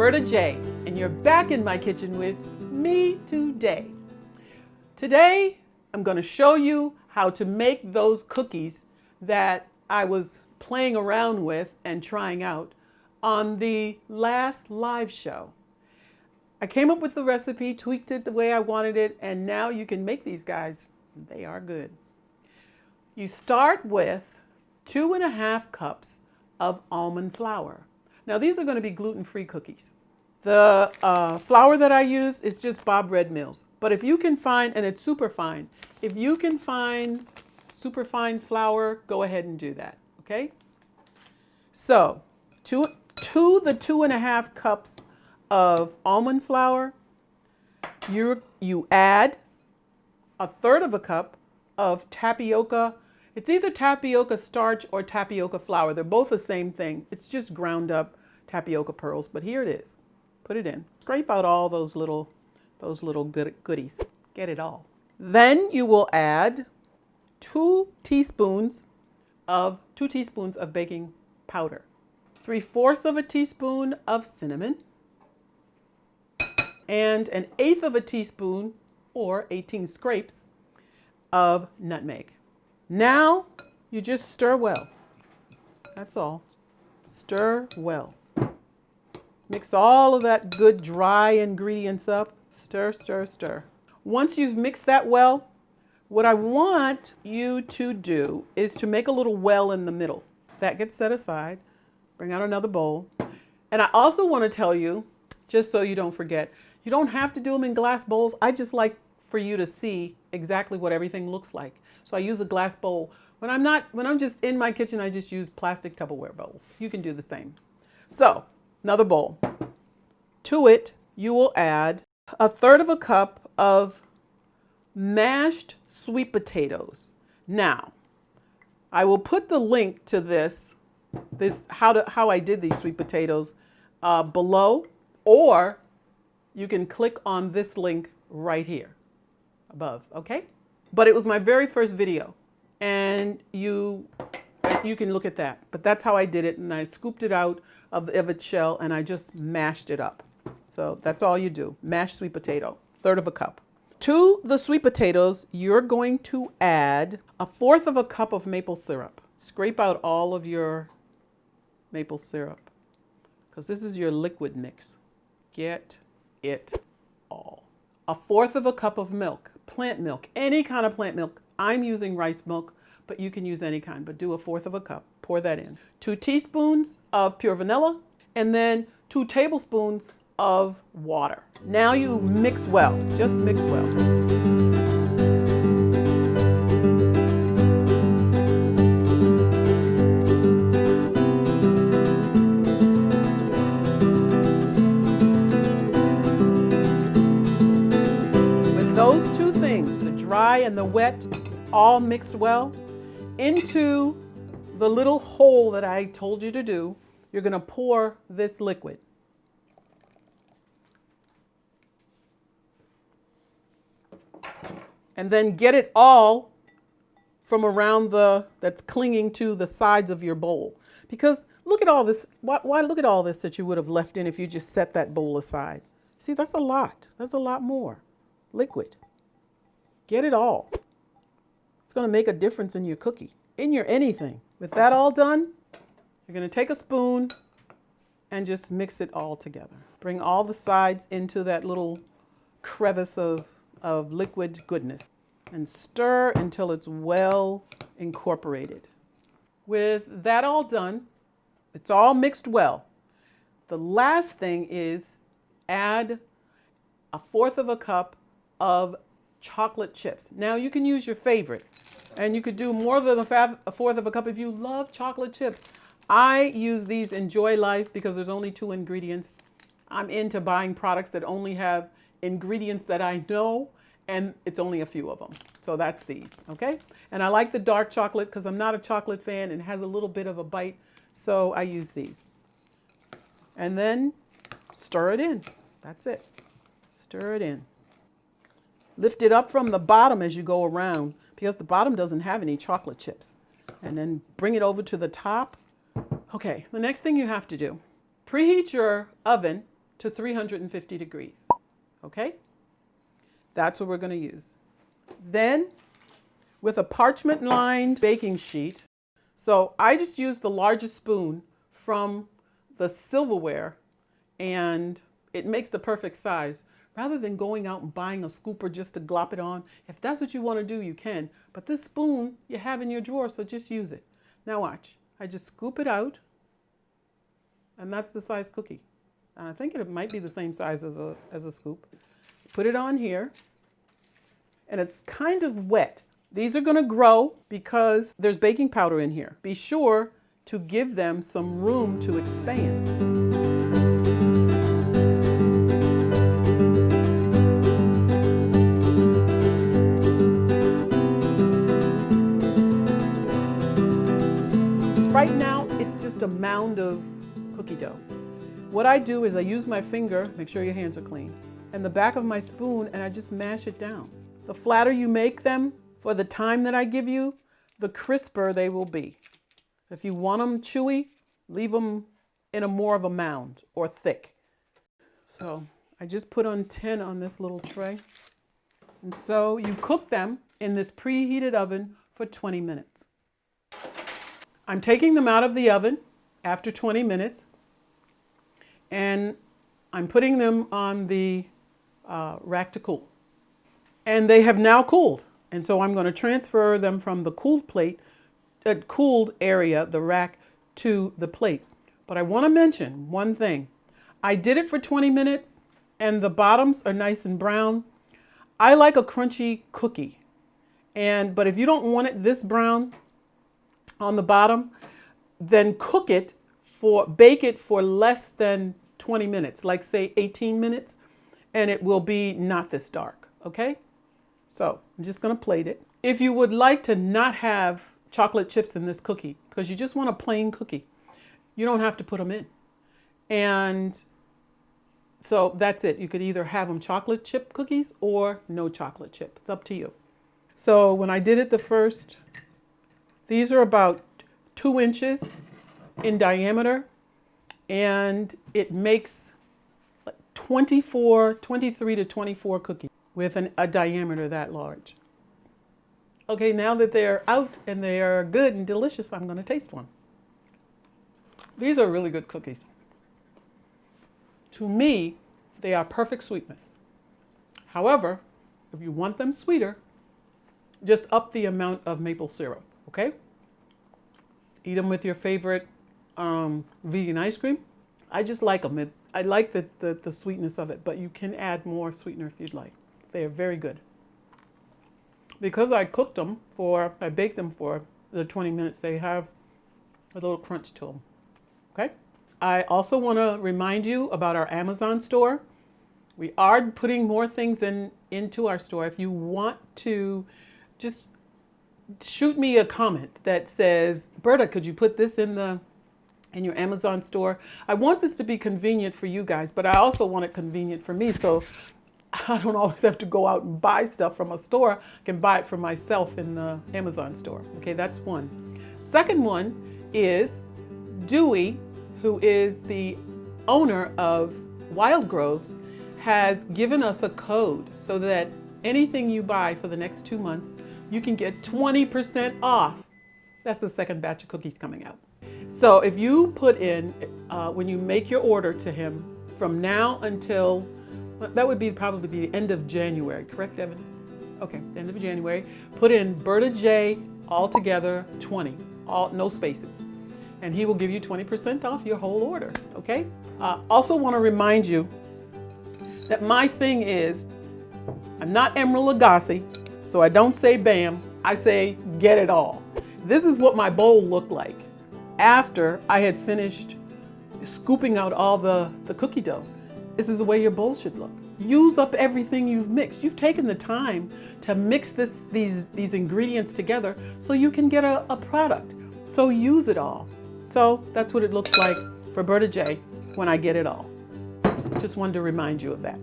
Berta J, and you're back in my kitchen with me today. Today, I'm going to show you how to make those cookies that I was playing around with and trying out on the last live show. I came up with the recipe, tweaked it the way I wanted it, and now you can make these guys. They are good. You start with 2.5 cups of almond flour. Now these are going to be gluten-free cookies. The flour that I use is just Bob Red Mills, but if you can find, and it's Superfine, if you can find Superfine flour, go ahead and do that, okay? So, to the 2.5 cups of almond flour, you add 1/3 cup of tapioca. It's either tapioca starch or tapioca flour. They're both the same thing. It's just ground up tapioca pearls, but here it is. Put it in. Scrape out all those little goodies. Get it all. Then you will add 2 teaspoons of baking powder, 3/4 teaspoon of cinnamon, and 1/8 teaspoon or 18 scrapes of nutmeg. Now you just stir well. That's all. Stir well. Mix all of that good dry ingredients up. Stir, stir, stir. Once you've mixed that well, what I want you to do is to make a little well in the middle. That gets set aside. Bring out another bowl. And I also want to tell you, just so you don't forget, you don't have to do them in glass bowls. I just like for you to see exactly what everything looks like. So I use a glass bowl. When I'm just in my kitchen, I just use plastic Tupperware bowls. You can do the same. So, another bowl. To it, you will add 1/3 cup of mashed sweet potatoes. Now, I will put the link to this how I did these sweet potatoes below, or you can click on this link right here above, okay? But it was my very first video, and you can look at that. But that's how I did it, and I scooped it out of its shell, and I just mashed it up. So that's all you do, mashed sweet potato, 1/3 cup. To the sweet potatoes, you're going to add 1/4 cup of maple syrup. Scrape out all of your maple syrup, because this is your liquid mix. Get it all. 1/4 cup of milk, plant milk, any kind of plant milk. I'm using rice milk, but you can use any kind, but do 1/4 cup. Pour that in. 2 teaspoons of pure vanilla, and then 2 tablespoons of water. Now you mix well, just mix well. With those two things, the dry and the wet, all mixed well, into the little hole that I told you to do, you're going to pour this liquid. And then get it all from around that's clinging to the sides of your bowl. Because look at all this, why look at all this that you would have left in if you just set that bowl aside. See, that's a lot. That's a lot more liquid. Get it all. It's going to make a difference in your cookie, in your anything. With that all done, you're going to take a spoon and just mix it all together. Bring all the sides into that little crevice of liquid goodness and stir until it's well incorporated. With that all done, it's all mixed well. The last thing is add 1/4 cup of chocolate chips. Now you can use your favorite, and you could do more than 1/4 cup if you love chocolate chips. I use these Enjoy Life because there's only 2 ingredients. I'm into buying products that only have ingredients that I know, and it's only a few of them. So that's these, okay? And I like the dark chocolate because I'm not a chocolate fan and it has a little bit of a bite, so I use these. And then stir it in. That's it. Stir it in. Lift it up from the bottom as you go around because the bottom doesn't have any chocolate chips. And then bring it over to the top. Okay, the next thing you have to do, preheat your oven to 350 degrees. Okay? That's what we're going to use. Then, with a parchment-lined baking sheet, so I just used the largest spoon from the silverware, and it makes the perfect size. Rather than going out and buying a scooper just to glop it on, if that's what you want to do, you can. But this spoon you have in your drawer, so just use it. Now watch. I just scoop it out, and that's the size cookie. And I think it might be the same size as a scoop. Put it on here, and it's kind of wet. These are going to grow because there's baking powder in here. Be sure to give them some room to expand. Right now, it's just a mound of cookie dough. What I do is I use my finger, make sure your hands are clean, and the back of my spoon, and I just mash it down. The flatter you make them, for the time that I give you, the crisper they will be. If you want them chewy, leave them in more of a mound or thick. So I just put on 10 on this little tray. And so you cook them in this preheated oven for 20 minutes. I'm taking them out of the oven after 20 minutes, and I'm putting them on the rack to cool. And they have now cooled. And so I'm going to transfer them from the cooled area, the rack, to the plate. But I want to mention one thing. I did it for 20 minutes, and the bottoms are nice and brown. I like a crunchy cookie. But if you don't want it this brown on the bottom, then bake it for less than 20 minutes, like say 18 minutes, and it will be not this dark, okay? So I'm just going to plate it. If you would like to not have chocolate chips in this cookie, because you just want a plain cookie, you don't have to put them in. And so that's it. You could either have them chocolate chip cookies or no chocolate chip. It's up to you. So when I did it the first, these are about 2 inches in diameter, and it makes 23 to 24 cookies with a diameter that large. Okay, now that they're out and they are good and delicious, I'm going to taste one. These are really good cookies. To me, they are perfect sweetness. However, if you want them sweeter, just up the amount of maple syrup, okay? Eat them with your favorite vegan ice cream. I just like them. I like the sweetness of it, but you can add more sweetener if you'd like. They are very good. Because I baked them for the 20 minutes, they have a little crunch to them, okay? I also want to remind you about our Amazon store. We are putting more things into our store. If you want to, just shoot me a comment that says, Berta, could you put this in your Amazon store? I want this to be convenient for you guys, but I also want it convenient for me, so I don't always have to go out and buy stuff from a store. I can buy it for myself in the Amazon store. Okay, that's one. Second one is Dewey, who is the owner of Wild Groves, has given us a code so that anything you buy for the next 2 months, you can get 20% off. That's the second batch of cookies coming out. So if you put in, when you make your order to him, from now until, that would be probably the end of January, correct, Evan? Okay, end of January. Put in Berta J, all together, 20, no spaces. And he will give you 20% off your whole order, okay? Also want to remind you that my thing is, I'm not Emerald Lagasse, so I don't say bam, I say get it all. This is what my bowl looked like after I had finished scooping out all the cookie dough. This is the way your bowl should look. Use up everything you've mixed. You've taken the time to mix these ingredients together so you can get a product. So use it all. So that's what it looks like for Berta J when I get it all. Just wanted to remind you of that.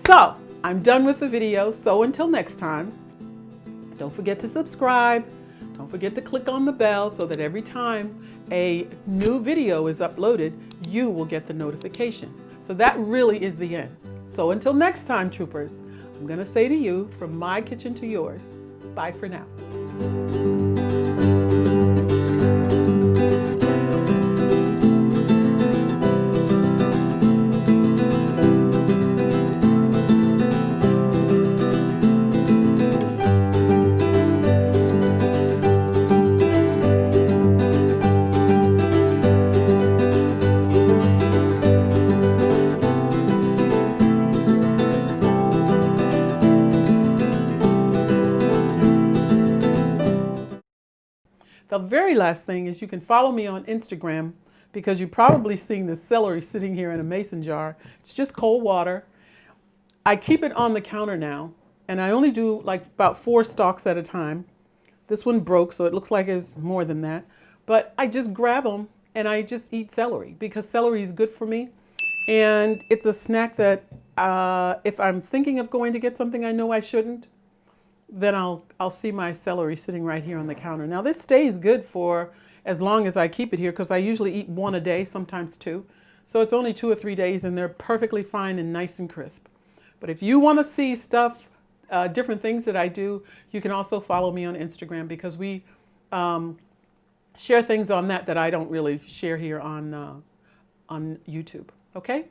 So I'm done with the video. So until next time, don't forget to subscribe. Don't forget to click on the bell so that every time a new video is uploaded, you will get the notification. So that really is the end. So until next time, troopers, I'm going to say to you, from my kitchen to yours, bye for now. The very last thing is you can follow me on Instagram, because you've probably seen the celery sitting here in a mason jar. It's just cold water. I keep it on the counter now, and I only do like about 4 stalks at a time. This one broke, so it looks like it's more than that. But I just grab them and I just eat celery, because celery is good for me. And it's a snack that if I'm thinking of going to get something I know I shouldn't, then I'll see my celery sitting right here on the counter. Now this stays good for as long as I keep it here, because I usually eat 1 a day, sometimes 2. So it's only 2 or 3 days, and they're perfectly fine and nice and crisp. But if you want to see stuff, different things that I do, you can also follow me on Instagram, because we share things on that I don't really share here on YouTube. Okay?